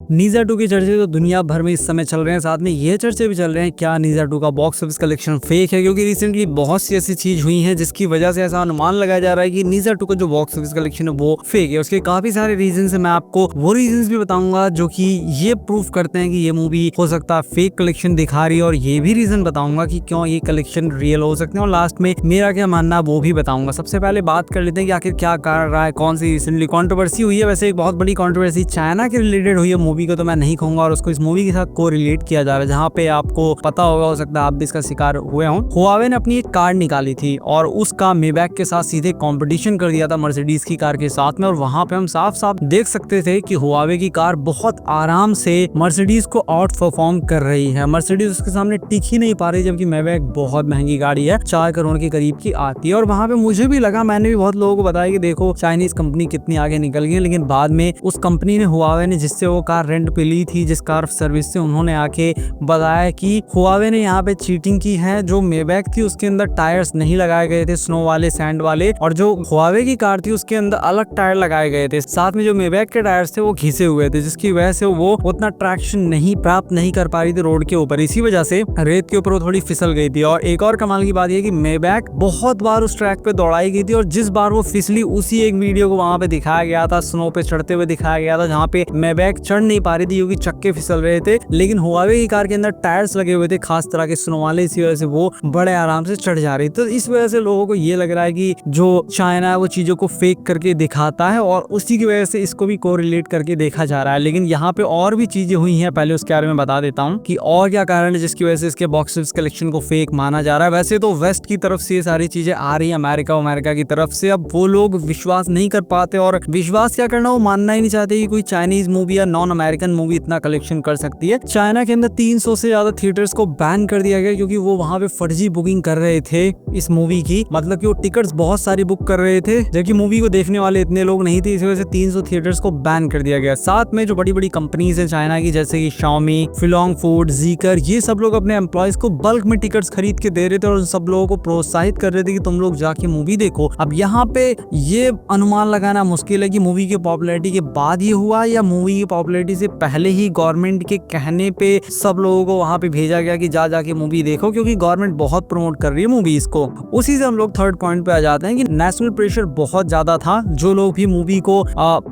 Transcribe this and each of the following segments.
नीजा 2 के चर्चे तो दुनिया भर में इस समय चल रहे हैं। साथ में ये चर्चे भी चल रहे हैं क्या नीजा 2 का बॉक्स ऑफिस कलेक्शन फेक है, क्योंकि रिसेंटली बहुत सी ऐसी चीज हुई है जिसकी वजह से ऐसा अनुमान लगाया जा रहा है कि नीजा 2 का जो बॉक्स ऑफिस कलेक्शन है वो फेक है। उसके काफी सारे रीजन है, मैं आपको वो रीजन भी बताऊंगा जो कि ये प्रूफ करते हैं कि ये मूवी हो सकता है फेक कलेक्शन दिखा रही है, और ये भी रीजन बताऊंगा कि क्यों ये कलेक्शन रियल हो सकते हैं, और लास्ट में मेरा क्या मानना है वो भी बताऊंगा। सबसे पहले बात कर लेते हैं कि आखिर क्या कारण रहा है, कौन सी रिसेंटली कंट्रोवर्सी हुई है। वैसे एक बहुत बड़ी कंट्रोवर्सी चाइना के रिलेटेड हुई है। मूवी को तो मैं नहीं कहूंगा और उसको इस मूवी के साथ को रिलेट किया जा रहा है, जहाँ पे आपको पता होगा, हो सकता है आप भी इसका शिकार हुए हो। हुआवे ने अपनी एक कार निकाली थी और उसका मेबैक के साथ सीधे कंपटीशन कर दिया था मर्सिडीज की कार के साथ में, और वहां पे हम साफ साफ देख सकते थे कि हुआवे की कार बहुत आराम से मर्सिडीज को आउट परफॉर्म कर रही है। मर्सिडीज उसके सामने टिक ही नहीं पा रही, जबकि मेबैक बहुत महंगी गाड़ी है, 4 करोड़ के करीब की आती है। और वहां पे मुझे भी लगा, मैंने भी बहुत लोगों को बताया कि देखो चाइनीज कंपनी कितनी आगे निकल गई है, लेकिन बाद में उस कंपनी ने, हुआवे ने, जिससे वो कार रेंट पे ली थी, जिस कार सर्विस से, उन्होंने आके बताया कि हुआवे ने यहाँ पे चीटिंग की है। जो मेबैक थी उसके अंदर टायर्स नहीं लगाए गए थे, स्नो वाले, सैंड वाले, और जो हुआवे की कार थी उसके अंदर अलग टायर लगाए गए थे। साथ में जो मेबैक के टायर्स थे वो घिसे हुए थे, जिसकी वजह से वो उतना ट्रैक्शन नहीं प्राप्त नहीं कर पा रही थी रोड के ऊपर। इसी वजह से रेत के ऊपर वो थोड़ी फिसल गई थी। और एक और कमाल की बात यह कि मेबैक बहुत बार उस ट्रैक पे दौड़ाई गई थी, और जिस बार वो फिसली उसी एक वीडियो को वहां पे दिखाया गया था, स्नो पे चढ़ते हुए दिखाया गया था, जहाँ पे मेबैक चढ़ नहीं पा रही थी क्योंकि चक्के फिसल रहे थे, लेकिन हुआवे की कार के अंदर टायर्स लगे हुए थे खास तरह के स्नो वाले, इसी वजह से वो बड़े आराम से चढ़ जा रही। तो इस वजह से लोगों को ये लग रहा है कि जो चाइना है वो चीजों को फेक करके दिखाता है, और उसी की वजह से इसको भी कोरिलेट करके देखा जा रहा है। लेकिन यहाँ पे और भी चीजें हुई हैं, पहले उसके बारे में बता देता हूँ कि और क्या कारण है जिसकी वजह से इसके बॉक्स ऑफिस कलेक्शन को फेक माना जा रहा है। वैसे तो वेस्ट की तरफ से ये सारी चीजें आ रही है, अमेरिका की तरफ से। अब वो लोग विश्वास नहीं कर पाते, और विश्वास क्या करना, वो मानना ही नहीं चाहते कि कोई चाइनीज मूवी या नॉन अमेरिकन मूवी इतना कलेक्शन कर सकती है। चाइना के अंदर 300 से ज्यादा थिएटर्स को बैन कर दिया गया, क्योंकि वो वहां पे फर्जी बुकिंग कर रहे थे इस मूवी की, मतलब कि वो टिकट्स बहुत सारी बुक कर रहे थे, जबकि मूवी को देखने वाले इतने लोग नहीं थे। इस वजह से 300 थिएटर्स को बैन कर दिया गया। साथ में जो बड़ी बड़ी कंपनीज है चाइना की, जैसे कि शाओमी, फिलोंग फूड, जीकर, ये सब लोग अपने एम्प्लॉयज को बल्क में टिकट्स खरीद के दे रहे थे, और सब लोगों को प्रोत्साहित कर रहे थे कि तुम लोग जाके मूवी देखो। अब यहाँ पे ये अनुमान लगाना मुश्किल है कि मूवी की पॉपुलैरिटी के बाद ये हुआ, या मूवी की पॉपुलैरिटी से पहले ही गवर्नमेंट के कहने पे सब लोगों को वहां पे भेजा गया कि जाके मूवी देखो, क्योंकि गवर्नमेंट बहुत प्रमोट कर रही है मूवीज को। उसी से हम लोग थर्ड पॉइंट पे आ जाते हैं कि नेशनल प्रेशर बहुत ज्यादा था। जो लोग भी मूवी को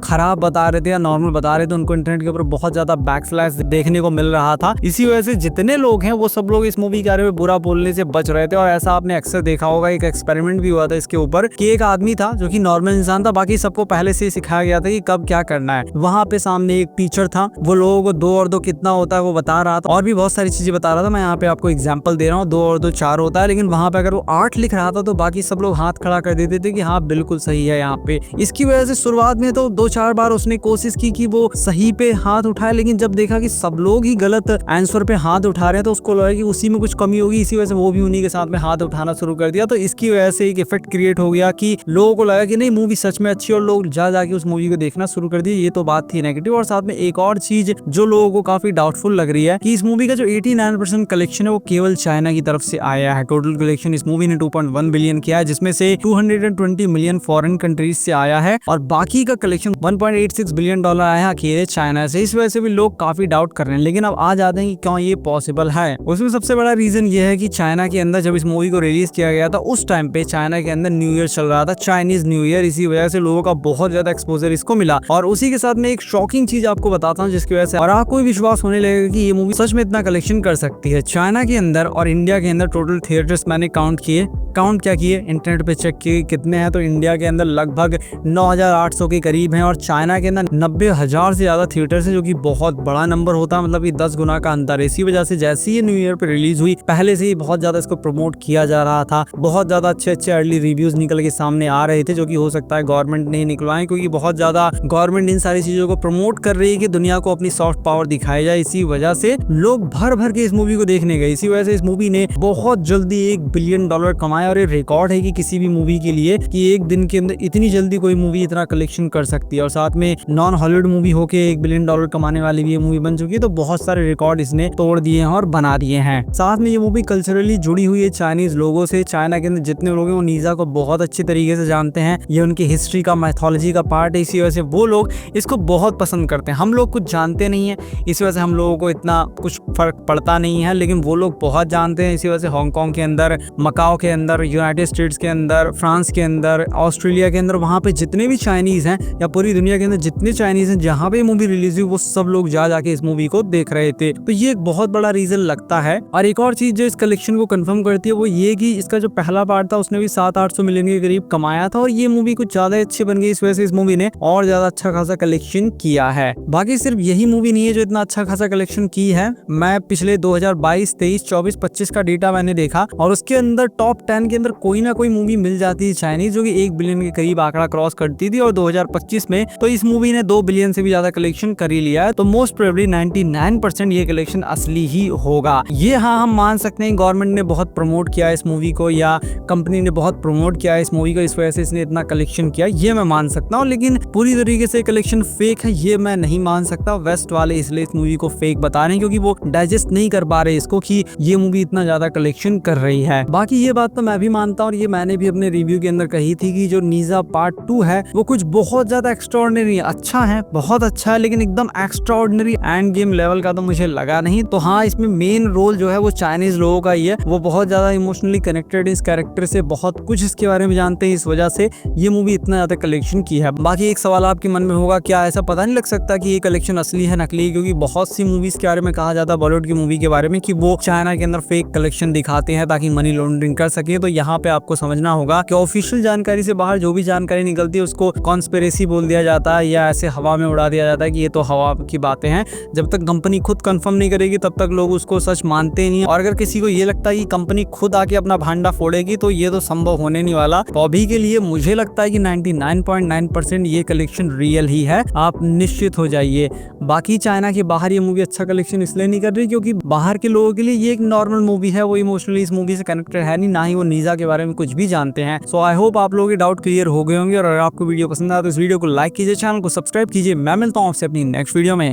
खराब बता रहे थे या नॉर्मल बता रहे थे, उनको इंटरनेट के ऊपर बहुत ज्यादा बैकस्लैश देखने को मिल रहा था। इसी वजह से जितने लोग हैं वो सब लोग इस मूवी के बारे में बुरा बोलने से बच रहे थे। और ऐसा आपने अक्सर देखा होगा, एक एक्सपेरिमेंट भी हुआ था इसके ऊपर कि एक आदमी था जो कि नॉर्मल इंसान था, बाकी सबको पहले से ही सिखाया गया था कि कब क्या करना है। वहां पे सामने एक टीचर था, वो लोगों को 2 और 2 कितना होता है वो बता रहा था, और भी बहुत सारी चीजें बता रहा था। मैं यहाँ पे आपको एग्जांपल दे रहा हूँ, 2 और 2 4 होता है, लेकिन वहां पे अगर वो 8 लिख रहा था तो बाकी सब लोग हाथ खड़ा कर देते थे कि हाँ बिल्कुल सही है यहाँ पे। इसकी वजह से शुरुआत में तो 2-4 बार उसने कोशिश की कि वो सही पे हाथ उठाए, लेकिन जब देखा कि सब लोग ही गलत आंसर पे हाथ उठा रहे हैं तो उसको लगा कि उसी में कुछ कमी होगी, इसी वजह से वो भी उन्हीं के साथ में हाथ उठाना शुरू कर दिया। तो इसकी वजह से एक इफेक्ट क्रिएट हो गया कि लोगों को लगा कि नहीं मूवी सच में अच्छी, और लोग जाके उस मूवी को देखना शुरू कर दिए। ये तो बात थी नेगेटिव। और साथ में एक और चीज जो लोगों को काफी डाउटफुल लग रही है कि इस मूवी का जो 89% कलेक्शन है वो केवल चाइना की तरफ से आया है। टोटल कलेक्शन इस मूवी ने 2.1 बिलियन किया है, जिसमें से 220 मिलियन फॉरेन कंट्रीज से आया है, और बाकी का कलेक्शन $1.86 बिलियन आया है अकेले चाइना से। इस वजह से भी लोग काफी डाउट कर रहे हैं। लेकिन अब आ जाते हैं कि क्यों ये पॉसिबल है। उसमें सबसे बड़ा रीजन ये है कि चाइना के अंदर जब इस मूवी को रिलीज किया गया था, उस टाइम पे चाइना के अंदर न्यू ईयर चल रहा था, चाइनीज न्यू ईयर। इसी वजह से लोगों का बहुत ज्यादा एक्सपोजर इसको मिला। और उसी के साथ में एक शॉकिंग चीज आपको बताता हूँ, जिसकी वजह से और आपको विश्वास होने लगेगा कि ये मूवी सच में इतना कलेक्शन कर सकती है। चाइना के अंदर और इंडिया के अंदर टोटल थिएटर्स मैंने काउंट क्या किए, इंटरनेट पे चेक किए कितने हैं, तो इंडिया के अंदर लगभग 9,800 के करीब हैं, और चाइना के अंदर 90,000 से ज्यादा थिएटर्स हैं, जो कि बहुत बड़ा नंबर होता है, मतलब कि 10 गुना का अंतर है। इसी वजह से जैसे ही न्यू ईयर पे रिलीज हुई, पहले से ही बहुत ज्यादा इसको प्रमोट किया जा रहा था। बहुत ज्यादा अच्छे अर्ली रिव्यूज निकल के सामने आ रहे थे, जो कि हो सकता है गवर्नमेंट ने निकलवाए, क्योंकि बहुत ज्यादा गवर्नमेंट इन सारी चीजों को प्रमोट कर रही है कि दुनिया को अपनी सॉफ्ट पावर दिखाई जाए। इसी वजह से लोग भर के इस मूवी को देखने गए। इसी वजह से इस मूवी ने बहुत जल्दी $1 बिलियन कमाया, और ये रिकॉर्ड है कि किसी भी मूवी के लिए कि एक दिन के अंदर इतनी जल्दी कोई मूवी इतना कलेक्शन कर सकती है। और साथ में नॉन हॉलीवुड मूवी होके $1 बिलियन कमाने वाली भी ये मूवी बन चुकी है। तो बहुत सारे रिकॉर्ड इसने तोड़ दिए हैं और बना दिए हैं। साथ में ये मूवी कल्चरली जुड़ी हुई है चाइनीज लोगों से। चाइना के अंदर जितने लोग हैं वो नीजा को बहुत अच्छी तरीके से जानते हैं, ये उनकी हिस्ट्री का, मैथोलॉजी का पार्ट है। इसी वजह से वो लोग इसको बहुत पसंद करते हैं। हम लोग कुछ जानते नहीं है, इस वजह से हम लोगों को इतना कुछ फर्क पड़ता नहीं है, लेकिन वो लोग बहुत जानते हैं। इसी वजह से हांगकांग के अंदर, मकाओ के अंदर, यूनाइटेड स्टेट्स के अंदर, फ्रांस के अंदर, ऑस्ट्रेलिया के अंदर, वहाँ पे जितने भी चाइनीज हैं या पूरी दुनिया के अंदर जितने चाइनीज हैं, जहाँ पे मूवी रिलीज हुई वो सब लोग जा जाके इस मूवी को देख रहे थे। तो ये एक बहुत बड़ा रीजन लगता है। और एक और चीज जो इस कलेक्शन को कंफर्म करती है वो ये कि इसका जो पहला पार्ट था उसने भी 700-800 मिलियन के करीब कमाया था, और ये मूवी कुछ ज्यादा अच्छी बन गई, इस वजह से इस मूवी ने और ज्यादा अच्छा खासा कलेक्शन किया है। बाकी सिर्फ यही मूवी नहीं है जो इतना अच्छा खासा कलेक्शन की है। मैं पिछले 2022, 23, 24, 25 का डेटा मैंने देखा, और उसके अंदर टॉप 10 के अंदर कोई ना कोई मूवी मिल जाती है चाइनीज जो कि 1 बिलियन के करीब आंकड़ा क्रॉस करती थी। और 2025 में तो इस मूवी ने 2 बिलियन से भी ज्यादा कलेक्शन कर ही लिया है। तो मोस्ट प्रोबेबली 99% ये कलेक्शन असली ही होगा। ये हाँ, हम मान सकते हैं गवर्नमेंट ने बहुत प्रमोट किया इस मूवी को, या कंपनी ने बहुत प्रमोट किया इस मूवी को, इस वजह से इसने इतना कलेक्शन किया, ये मैं मान सकता हूँ। लेकिन पूरी तरीके से कलेक्शन फेक है ये मैं नहीं मान सकता। वेस्ट वाले इसलिए इस मूवी को फेक बता रहे हैं क्योंकि वो डाइजेस्ट नहीं कर पा रहे इसको कि ये मूवी इतना ज्यादा कलेक्शन कर रही है। बाकी ये बात तो मैं भी मानता हूँ, और ये मैंने भी अपने रिव्यू के अंदर कही थी कि जो नीजा पार्ट 2 है वो कुछ बहुत ज्यादा एक्स्ट्राऑर्डिनरी अच्छा है, बहुत अच्छा है, लेकिन एकदम एक्स्ट्राऑर्डिनरी एंड गेम लेवल का तो मुझे लगा नहीं। तो हाँ, इसमें मेन रोल जो है वो चाइनीज लोगों का ही है, वो बहुत ज्यादा इमोशनली कनेक्टेड इस कैरेक्टर से, बहुत कुछ इसके बारे में जानते हैं, इस वजह से ये मूवी इतना ज्यादा कलेक्शन की है। बाकी एक सवाल आपके मन में होगा, क्या ऐसा पता नहीं लग सकता कि ये कलेक्शन असली है नकली? क्योंकि बहुत सी मूवीज के बारे में कहा जाता है, बॉलीवुड की मूवी के बारे में, कि वो चाइना के अंदर फेक कलेक्शन दिखाते हैं ताकि मनी लॉन्ड्रिंग कर सके। तो यहाँ पे आपको समझना होगा कि ऑफिशियल जानकारी से बाहर जो भी जानकारी निकलती है उसको कॉन्स्पिरेसी बोल दिया जाता है, या ऐसे हवा में उड़ा दिया जाता है कि ये तो हवा की बातें हैं। जब तक कंपनी खुद कंफर्म नहीं करेगी तब तक लोग उसको सच मानते नहीं है। और अगर किसी को ये लगता है कि कंपनी खुद आके अपना भांडा फोड़ेगी तो ये तो संभव होने नहीं वाला। तो अभी के लिए मुझे लगता है कि 99.9% ये कलेक्शन रियल ही है, आप निश्चित हो जाइए। बाकी चाइना के बाहर ये मूवी अच्छा कलेक्शन इसलिए नहीं कर रही क्योंकि बाहर के लोगों के लिए ये एक नॉर्मल मूवी है, वो इमोशनली इस मूवी से कनेक्टेड है नहीं, ना ही वो नीजा के बारे में कुछ भी जानते हैं। सो आई होप आप लोगों के डाउट क्लियर हो गए होंगे, और अगर आपको वीडियो पसंद आया तो इस वीडियो को लाइक कीजिए, चैनल को सब्सक्राइब कीजिए। मैं मिलता हूँ आपसे अपनी नेक्स्ट वीडियो में।